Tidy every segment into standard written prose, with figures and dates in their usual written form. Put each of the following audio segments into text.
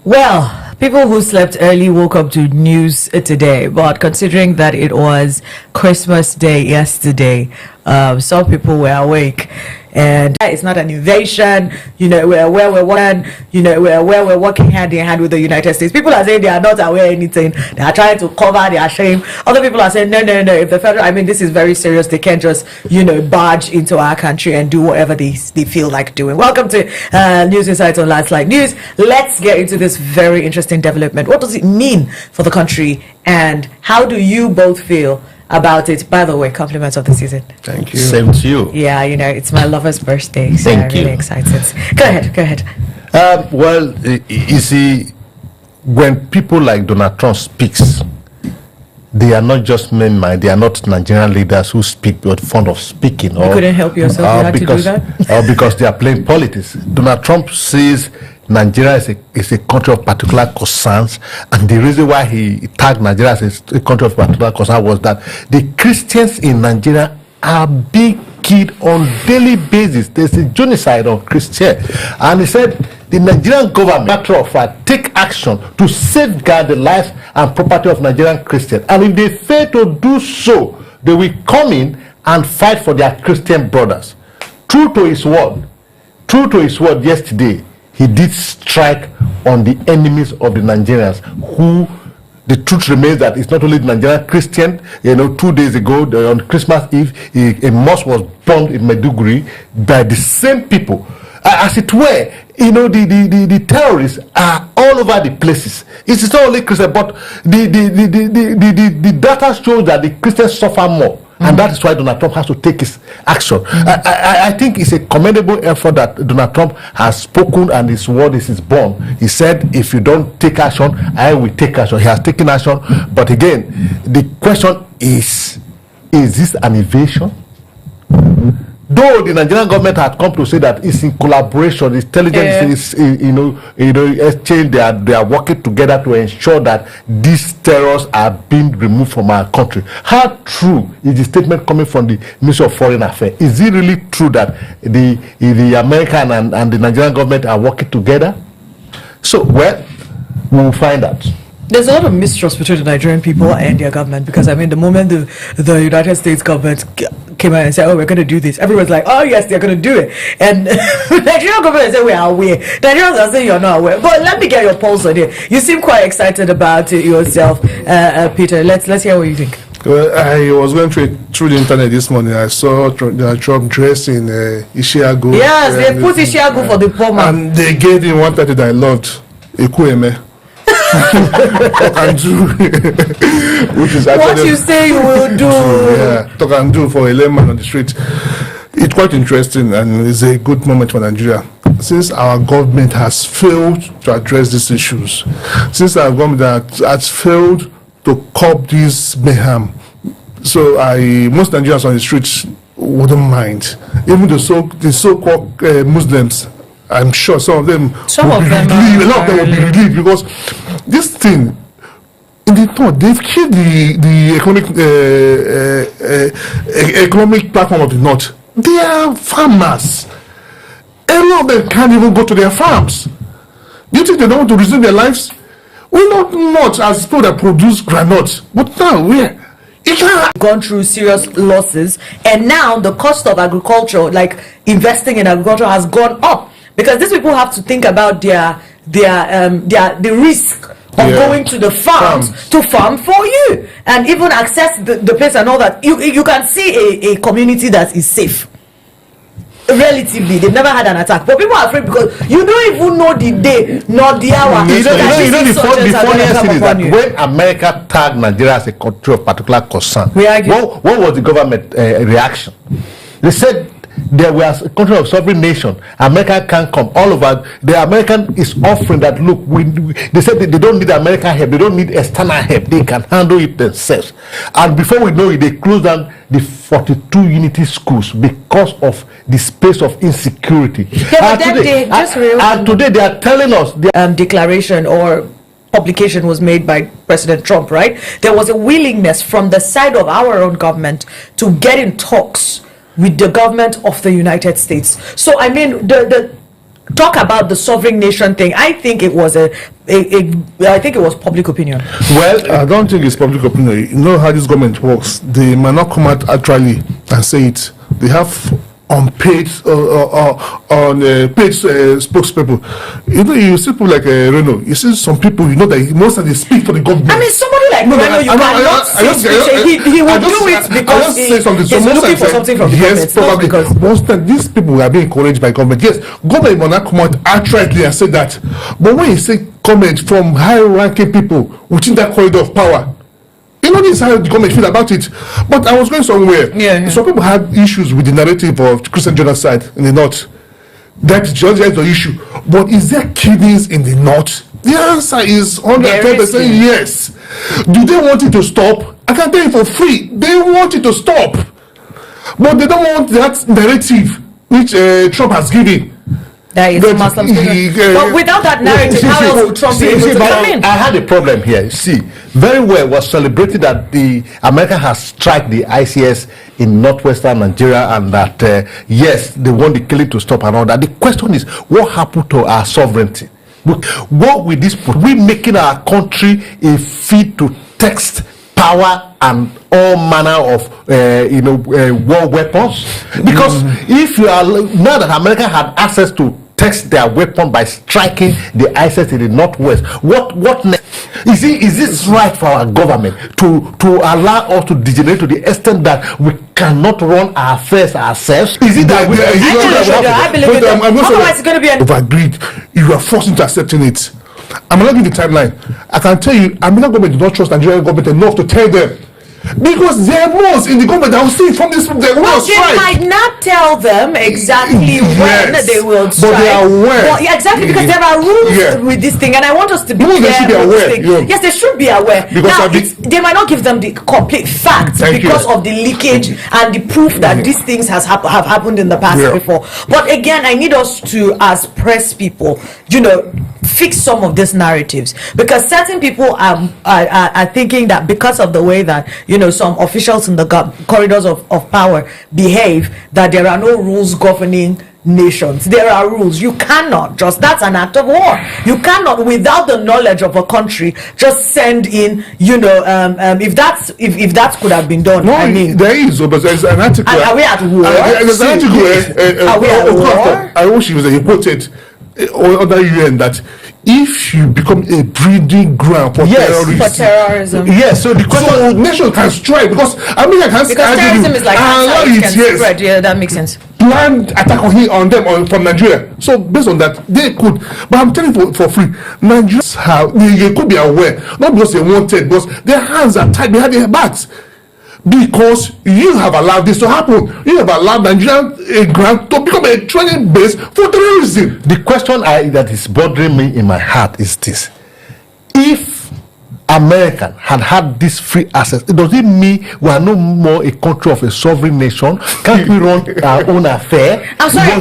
Well, people who slept early woke up to news today, but considering that it was Christmas Day yesterday, some people were awake. And it's not an invasion, where we're working, where we're working hand in hand with the United States. People are saying they are not aware of anything. They are trying to cover their shame. Other people are saying, no. If the federal, this is very serious. They can't just, barge into our country and do whatever they feel like doing. Welcome to News Insights on Landslide News. Let's get into this very interesting development. What does it mean for the country, and how do you both feel about it? By the way, compliments of the season. Thank you. Same to you. Yeah, it's my lover's birthday, so I'm really excited. Go ahead. Well, you see, when people like Donald Trump speaks, they are not just men, they are not Nigerian leaders who speak but fond of speaking. You couldn't help yourself. You had because, to do that? Or because they are playing politics. Donald Trump says Nigeria is a country of particular concerns, and the reason why he tagged Nigeria as a country of particular concern was that the Christians in Nigeria are being killed on daily basis. There's a genocide on Christians, and he said the Nigerian government, matter of fact, take action to safeguard the lives and property of Nigerian Christians, and if they fail to do so, they will come in and fight for their Christian brothers. True to his word yesterday, he did strike on the enemies of the Nigerians, who the truth remains that it's not only the Nigerian Christian. 2 days ago, on Christmas Eve, a mosque was bombed in Maiduguri by the same people. As it were, the terrorists are all over the places. It's not only Christian, but the data shows that the Christians suffer more. And that is why Donald Trump has to take his action. I think it's a commendable effort that Donald Trump has spoken, and his word is his bond. He said, if you don't take action, I will take action. He has taken action. But again, the question is this an invasion? Though the Nigerian government had come to say that it's in collaboration, intelligence exchange, they are working together to ensure that these terrors are being removed from our country. How true is the statement coming from the Ministry of Foreign Affairs? Is it really true that the American and the Nigerian government are working together? So, we will find out. There's a lot of mistrust between the Nigerian people and their government, because the moment the United States government came out and said, "Oh, we're going to do this," everyone's like, "Oh yes, they're going to do it," and the Nigerian government said, "We are aware." Nigerians are saying you're not aware. But let me get your pulse on it. You seem quite excited about it yourself, Peter. Let's hear what you think. Well, I was going through the internet this morning. I saw Trump dressed in Ishiagu. Yes, they put Ishiagu for the poor man, and they gave him one title that I loved, Ekueme. Talk and do, which is what you say you will do. Talk and do for a layman on the street. It's quite interesting, and it's a good moment for Nigeria. Since our government has failed to address these issues, since our government has failed to curb this mayhem, so most Nigerians on the streets wouldn't mind. Even the so-called Muslims, I'm sure some of them will be relieved, because this thing, in the thought, they've killed the economic platform of the North. They are farmers. A lot of them can't even go to their farms. Do you think they don't want to resume their lives? Well, not as people that produce granules, but now where? Gone through serious losses, and now the cost of agriculture, like investing in agriculture, has gone up, because these people have to think about the risk of going to the farms to farm for you, and even access the place and all that. You can see a community that is safe. Relatively, they've never had an attack, but people are afraid because you don't even know the day nor the hour. The funniest thing is that when America tagged Nigeria as a country of particular concern, what was the government reaction? They said there was a country of sovereign nation. America can't come all over. The American is offering that, look, they said they don't need American help, they don't need external help, they can handle it themselves. And before we know it, they closed down the 42 unity schools because of the space of insecurity. And today they are telling us the declaration or publication was made by President Trump, right? There was a willingness from the side of our own government to get in talks with the government of the United States. So the talk about the sovereign nation thing, I think it was I think it was public opinion. Well, I don't think it's public opinion. You know how this government works. They might not come out actually and say it. They have unpaid paid spokespeople. You know, you see people like Reno. You see some people, you know, that most of they speak for the government. I mean, somebody like Reno, you cannot say he will do it because he's looking for something from the government. Yes, probably. Because most of these people are being encouraged by government. Yes, government will not come out outrightly and say that. But when you say comment from high-ranking people within that corridor of power, you know, this is how the government feel about it. But I was going somewhere. Yeah. Some people had issues with the narrative of Christian genocide in the north. That is just the issue. But is there killings in the north? The answer is 110% yes. Do they want it to stop? I can tell you for free. They want it to stop. But they don't want that narrative which Trump has given. That is Muslims. But without that narrative, how else would Trump be able to come in? I had a problem here. See, very well was celebrated that the America has struck the ICS in northwestern Nigeria, and that yes, they want the killing to stop and all that. The question is, what happened to our sovereignty? What will this put? We making our country a feed to text power and all manner of war weapons? Because if you are now that America had access to test their weapon by striking the ISIS in the northwest, what next? Is this right for our government to allow us to degenerate to the extent that we cannot run our affairs ourselves? Is it that I believe it. Otherwise, it's going to be overagreed. You are forced into accepting it. I'm not giving the timeline. I can tell you, American government do not trust Nigerian government enough to tell them. Because there was in the government that will see from this they will strike. They might not tell them exactly when they will strike. But they are aware. Well, yeah, exactly, because there are rules with this thing, and I want us to be clear with this thing. Yes, they should be aware. Because now, they might not give them the complete facts because of the leakage and the proof that these things have happened in the past before. But again, I need us to, as press people, fix some of these narratives, because certain people are thinking that because of the way that some officials in the corridors of power behave, that there are no rules governing nations. There are rules. You cannot that's an act of war. You cannot, without the knowledge of a country, just send in if that could have been done. No, I mean, there is, but there's an article. Are we at war? There's an article. Are we at war? I wish it was a quoted other UN that if you become a breeding ground for terrorism. Yes, so the question nation can strike because America can because terrorism is like cancer, spread. Yeah, that makes sense. Planned attack on them from Nigeria. So based on that, they could. But I'm telling you for free, Nigerians they could be aware, not because they wanted, because their hands are tied behind their backs. Because you have allowed this to happen. You have allowed Nigerian ground to become a training base for terrorism. The question that is bothering me in my heart is this: if American had this free access, does it mean we are no more a country of a sovereign nation? Can't we run our own affair? I'm sorry,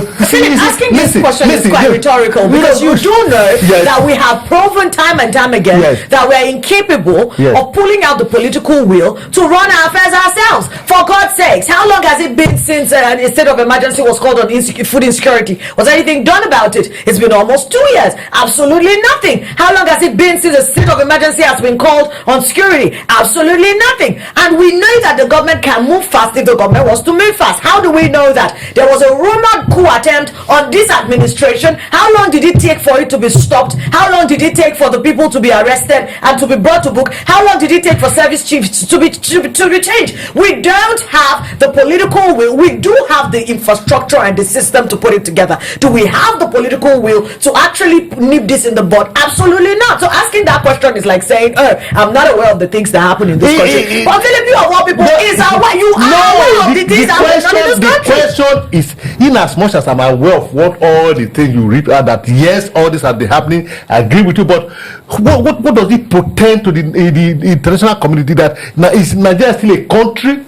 asking this question is quite rhetorical, because you do know that we have proven time and time again that we are incapable of pulling out the political will to run our affairs ourselves. For God's sakes, how long has it been since a state of emergency was called on food insecurity? Was anything done about it? It's been almost 2 years. Absolutely nothing. How long has it been since a state of emergency has been called on security? Absolutely nothing. And we know that the government can move fast if the government wants to move fast. How do we know that? There was a rumored coup attempt on this administration. How long did it take for it to be stopped? How long did it take for the people to be arrested and to be brought to book? How long did it take for service chiefs to be changed? We don't have the political will. We do have the infrastructure and the system to put it together. Do we have the political will to actually nip this in the bud? Absolutely not. So asking that question is like saying, I'm not aware of the things that happen in this country. But Philip, you of all people is aware. You are aware of the things that happen in this country. The question is, in as much as I'm aware of what all the things you read are, that yes, all this has been happening, I agree with you, but what does it portend to the international community that is Nigeria still a country?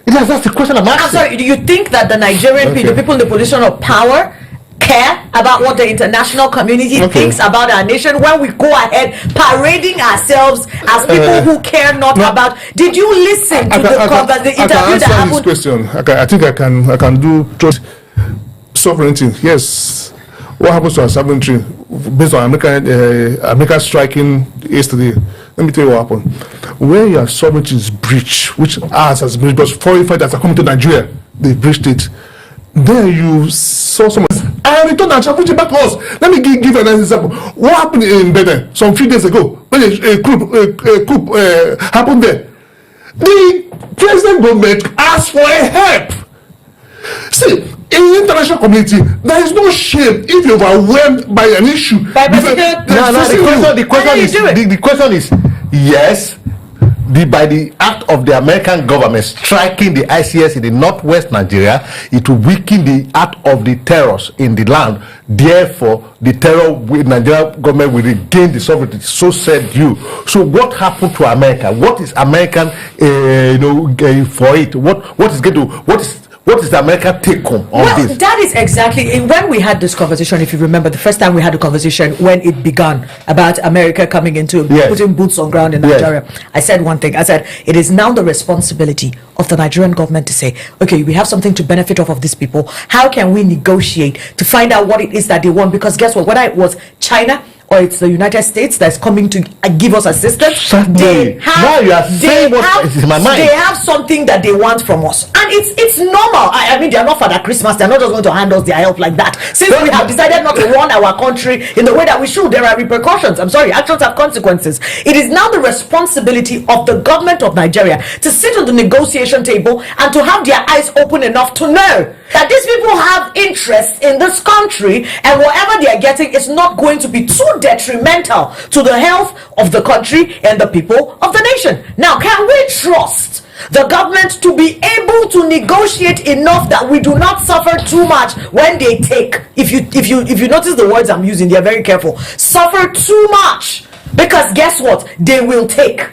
That's the question I'm asking. I'm sorry, do you think that the Nigerian people, the people in the position of power, care about what the international community thinks about our nation when we go ahead parading ourselves as people who care not about? Did you listen to the interview that happened? This question. I think I can do sovereignty. Yes, what happens to our sovereignty based on America striking yesterday? Let me tell you what happened. Where your sovereignty is breached, which ours has breached, because foreign fighters are coming to Nigeria, they breached it. Then you saw someone and returned our sovereignty back to us. Let me give an example. What happened in Benin some few days ago when a coup happened there? The president government asked for a help. See, in the international community, there is no shame if you're overwhelmed by an issue. The question is, yes, by the act of the American government striking the ICS in the northwest Nigeria, it will weaken the act of the terrorists in the land. Therefore, the Nigerian government will regain the sovereignty. So said you. So what happened to America? What is American, for it? What is the American take home on this? That is exactly when we had this conversation. If you remember, the first time we had a conversation when it began about America coming into putting boots on ground in Nigeria, I said one thing. I said it is now the responsibility of the Nigerian government to say, okay, we have something to benefit off of these people. How can we negotiate to find out what it is that they want? Because guess what? Whether it was China or it's the United States that's coming to give us assistance, they have something that they want from us, and it's normal. I mean, they are not Father Christmas. They're not just going to hand us their help like that. Since we have decided not to run our country in the way that we should, there are repercussions. I'm sorry, actions have consequences. It is now the responsibility of the government of Nigeria to sit on the negotiation table and to have their eyes open enough to know that these people have interest in this country, and whatever they are getting is not going to be too detrimental to the health of the country and the people of the nation. Now, can we trust the government to be able to negotiate enough that we do not suffer too much when they take? If you notice the words I'm using, they are very careful. Suffer too much, because guess what? They will take.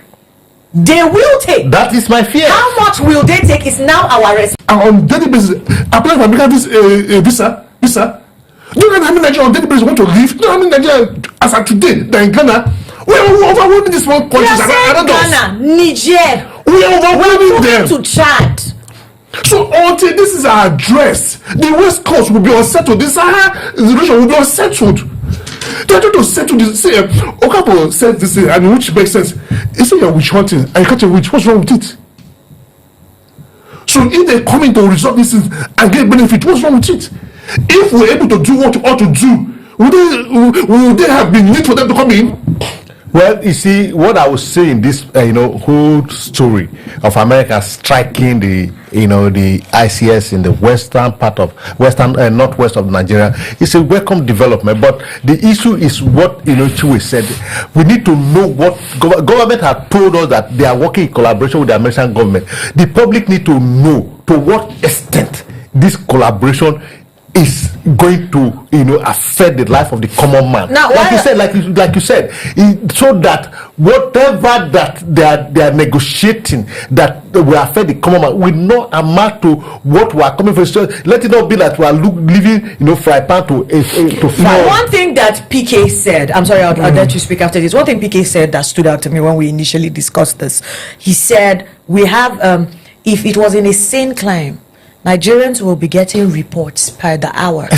They will take. That is my fear. How much will they take is now our responsibility. On daily basis, apply for American visa. Do you know how many Nigerians on daily basis want to leave? Do you know how many Nigerians as of today they're in Ghana? We are overwhelming these small countries. Ghana, Niger. We are overwhelming them. To Chad. So until this is addressed, the West Coast will be unsettled. The Sahara region will be unsettled. They are trying to settle this. Say, Okapo said this thing, and which makes sense. He said you're witch hunting and you catch a witch. What's wrong with it? So if they come in to resolve this and get benefit, what's wrong with it? If we're able to do what we ought to do, would they have been need for them to come in? Well, you see, what I was saying, this whole story of America striking the ICS in the western part of northwest of Nigeria is a welcome development. But the issue is what Chui said. We need to know what government has told us that they are working in collaboration with the American government. The public need to know to what extent this collaboration is going to affect the life of the common man. Now, like you said, so that whatever that they are negotiating that will affect the common man will not amount to what we are coming for. So let it not be that we are living fry pan to fry. One thing that PK said, I'm sorry, I'll let you speak after this. One thing PK said that stood out to me when we initially discussed this, he said we have if it was in a sane climb, Nigerians will be getting reports per the hour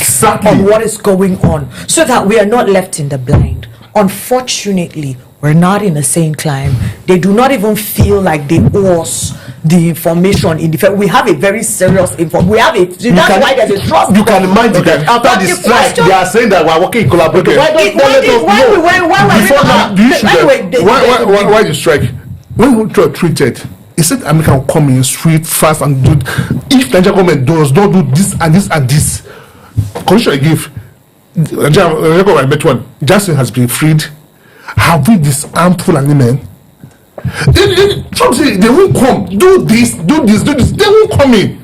on what is going on, so that we are not left in the blind. Unfortunately, we're not in the same climb. They do not even feel like they owe us the information. We have a very serious information. We have that's why there's a trust. You can imagine that after the strike, they are saying that we are working in collaboration. Why the strike? When we treated, he said America will come in sweet, fast, and do. If Nigeria government does not do this and this and this, condition I give, Nigeria government met one. Jackson has been freed. Have we disarmed Fulani men? Trump say they won't come. Do this. They won't come in.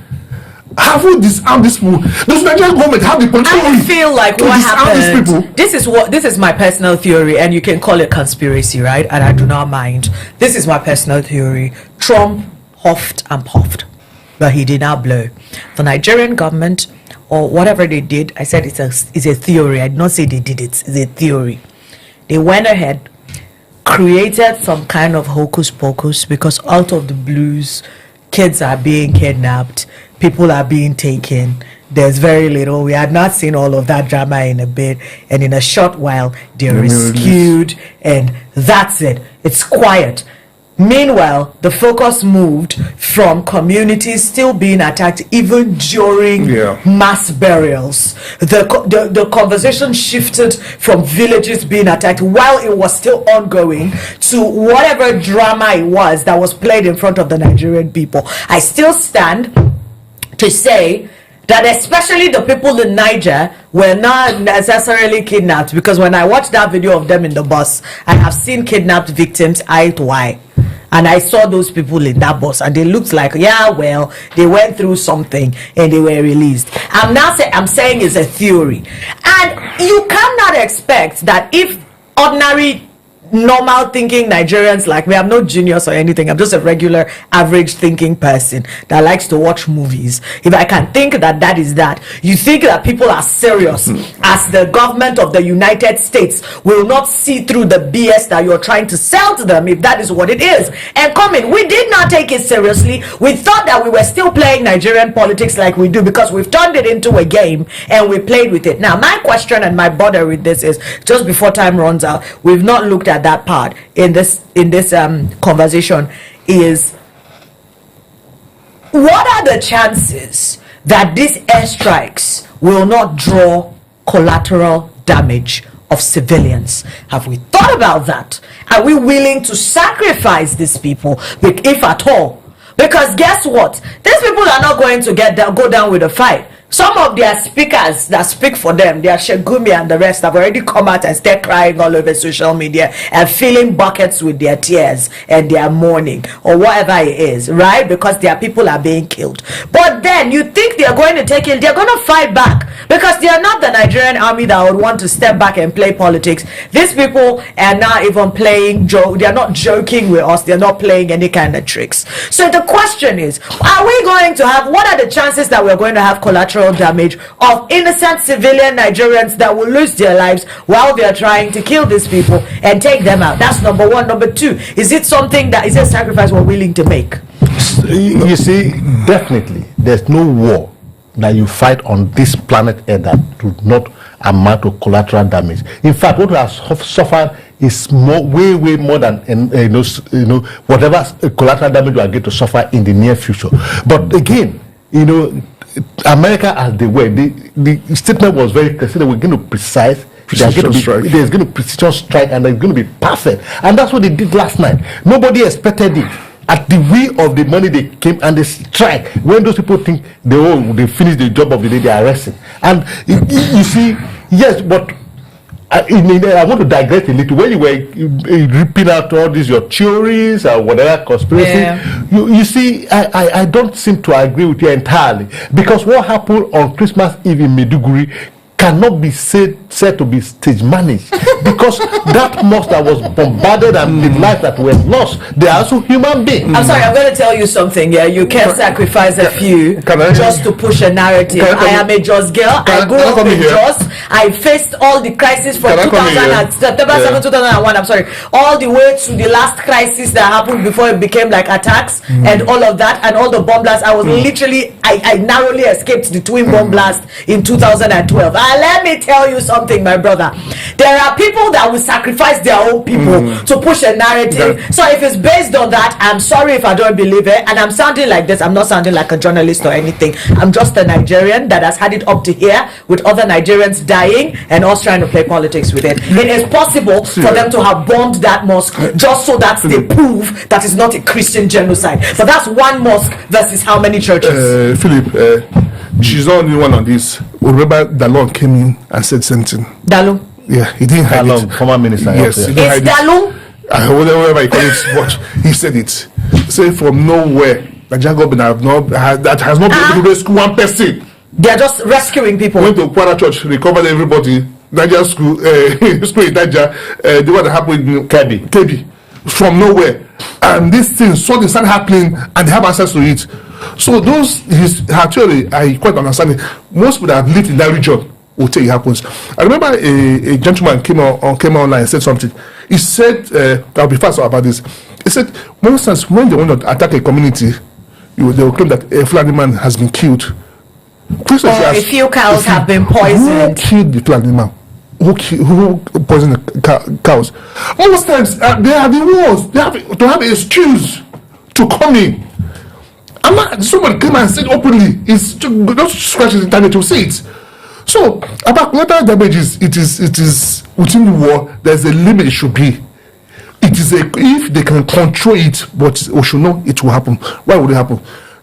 Have we disarmed these people? Does Nigerian government have the control? I feel like what happened. This is my personal theory, and you can call it conspiracy, right? And I do not mind. This is my personal theory. Trump huffed and puffed, but he did not blow. The Nigerian government, or whatever they did, I said it's a theory. I did not say they did it. It's a theory. They went ahead, created some kind of hocus pocus, because out of the blues, kids are being kidnapped, people are being taken, there's very little. We had not seen all of that drama in a bit, and in a short while they're rescued, and that's it. It's quiet. Meanwhile, the focus moved from communities still being attacked even during mass burials. The conversation shifted from villages being attacked while it was still ongoing to whatever drama it was that was played in front of the Nigerian people. I still stand to say that especially the people in Niger were not necessarily kidnapped, because when I watched that video of them in the bus, I have seen kidnapped victims eye to eye. And I saw those people in that bus, and they looked like, they went through something and they were released. I'm saying it's a theory. And you cannot expect that if ordinary, normal thinking Nigerians like me, I'm no genius or anything, I'm just a regular average thinking person that likes to watch movies. If I can think that is that, you think that people are serious as the government of the United States will not see through the BS that you're trying to sell to them, if that is what it is. And we did not take it seriously. We thought that we were still playing Nigerian politics like we do, because we've turned it into a game and we played with it. Now my question and my bother with this is, just before time runs out, we've not looked at that part in this conversation, is what are the chances that these airstrikes will not draw collateral damage of civilians? Have we thought about that? Are we willing to sacrifice these people, if at all? Because guess what, these people are not going to go down with a fight. Some of their speakers that speak for them, their Shegumi and the rest, have already come out and start crying all over social media and filling buckets with their tears and their mourning or whatever it is, right? Because their people are being killed. But then you think they're going to take it, they're going to fight back, because they are not the Nigerian army that would want to step back and play politics. These people are not even playing they're not joking with us, they're not playing any kind of tricks. So the question is, what are the chances that we're going to have collateral damage of innocent civilian Nigerians that will lose their lives while they are trying to kill these people and take them out? That's number one. Number two, is it a sacrifice we're willing to make? You see, definitely there's no war that you fight on this planet Earth that do not amount to collateral damage. In fact, what we have suffered is way more than whatever collateral damage we are going to suffer in the near future. But again, America, as they were, the statement was very clear. They were going to precise. There's going to be precision strike, and it's going to be perfect. And that's what they did last night. Nobody expected it. At the way of the money, they came and they strike. When those people think they finish the job of the day, they are arresting. And you see, yes, but I want to digress a little. When you were ripping out all these your theories or whatever conspiracy, you see, I don't seem to agree with you entirely, because what happened on Christmas Eve in Maiduguri cannot be said to be stage managed, because that mosque that was bombarded and the lives that were lost, they are also human beings. I'm sorry, I'm going to tell you something. You can't sacrifice a few just to push a narrative. I am a Jos girl. I grew up in Jos. I faced all the crises from September 7, 2001. I'm sorry, all the way to the last crisis that happened before it became like attacks and all of that, and all the bomb blasts. I was literally, I narrowly escaped the twin bomb blast in 2012. Let me tell you something, my brother. There are people that will sacrifice their own people to push a narrative. So if it's based on that, I'm sorry if I don't believe it. And I'm sounding like this. I'm not sounding like a journalist or anything. I'm just a Nigerian that has had it up to here with other Nigerians dying and us trying to play politics with it. It is possible for them to have bombed that mosque just so that they prove that it's not a Christian genocide. But that's one mosque versus how many churches? Philip, she's not the only one on this. Remember, Dalon came in and said something. Dalon? Yeah, he didn't hide it. Former minister. Yes, It's Dalon? Whatever he call it, but he said it. Say from nowhere, the government has not been able to rescue one person. They are just rescuing people. Went to Kwara Church, recovered everybody. Niger school in Niger, the one that happened in Kebbi, from nowhere. And this thing suddenly started happening, and they have access to it. So her theory, I quite understand it. Most people that have lived in that region will tell you it happens. I remember a gentleman came online and said something. He said, I'll be fast about this. He said, for instance, when they want to attack a community, they will claim that a Fulani man has been killed. Christians Or a few cows have been poisoned. Who killed the two animals? Who poisoned the cows? Most times they are the ones. They have to have an excuse to come in. Somebody came and said openly. It's just scratch the internet to see it. So about collateral damages, it is within the war. There's a limit. It should be. It is if they can control it, but we should know it will happen. Why would it happen?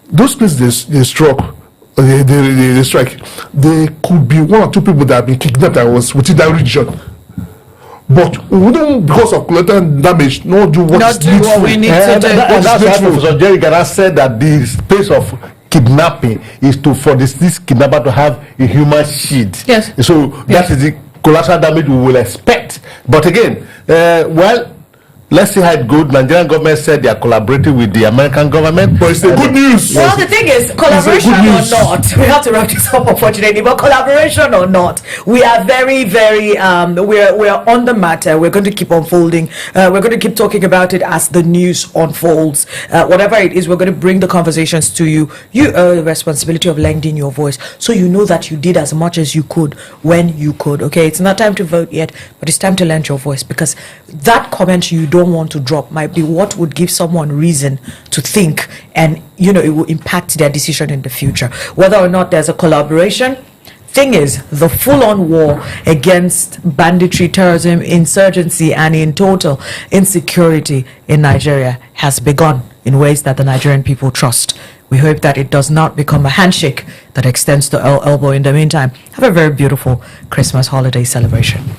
Those places they struck. They strike. There could be one or two people that have been kidnapped that was within that region. But we wouldn't, because of collateral damage, not do what we need to do. And that's why Professor Jerry Gana said that the space of kidnapping is for this kidnapper to have a human shield. Yes. So that is the collateral damage we will expect. But again, let's see how it goes. Nigerian government said they are collaborating with the American government. But it's the good news. Well, the thing is, collaboration or not, we have to wrap this up, unfortunately. But collaboration or not, we are very, very. We're on the matter. We're going to keep unfolding. We're going to keep talking about it as the news unfolds. Whatever it is, we're going to bring the conversations to you. You the responsibility of lending your voice, so you know that you did as much as you could when you could. Okay, it's not time to vote yet, but it's time to lend your voice, because that comment you don't want to drop might be what would give someone reason to think, and it will impact their decision in the future, whether or not there's a collaboration. Thing is, the full-on war against banditry, terrorism, insurgency, and in total insecurity in Nigeria has begun in ways that the Nigerian people trust. We hope that it does not become a handshake that extends to elbow. In the meantime, have a very beautiful Christmas holiday celebration.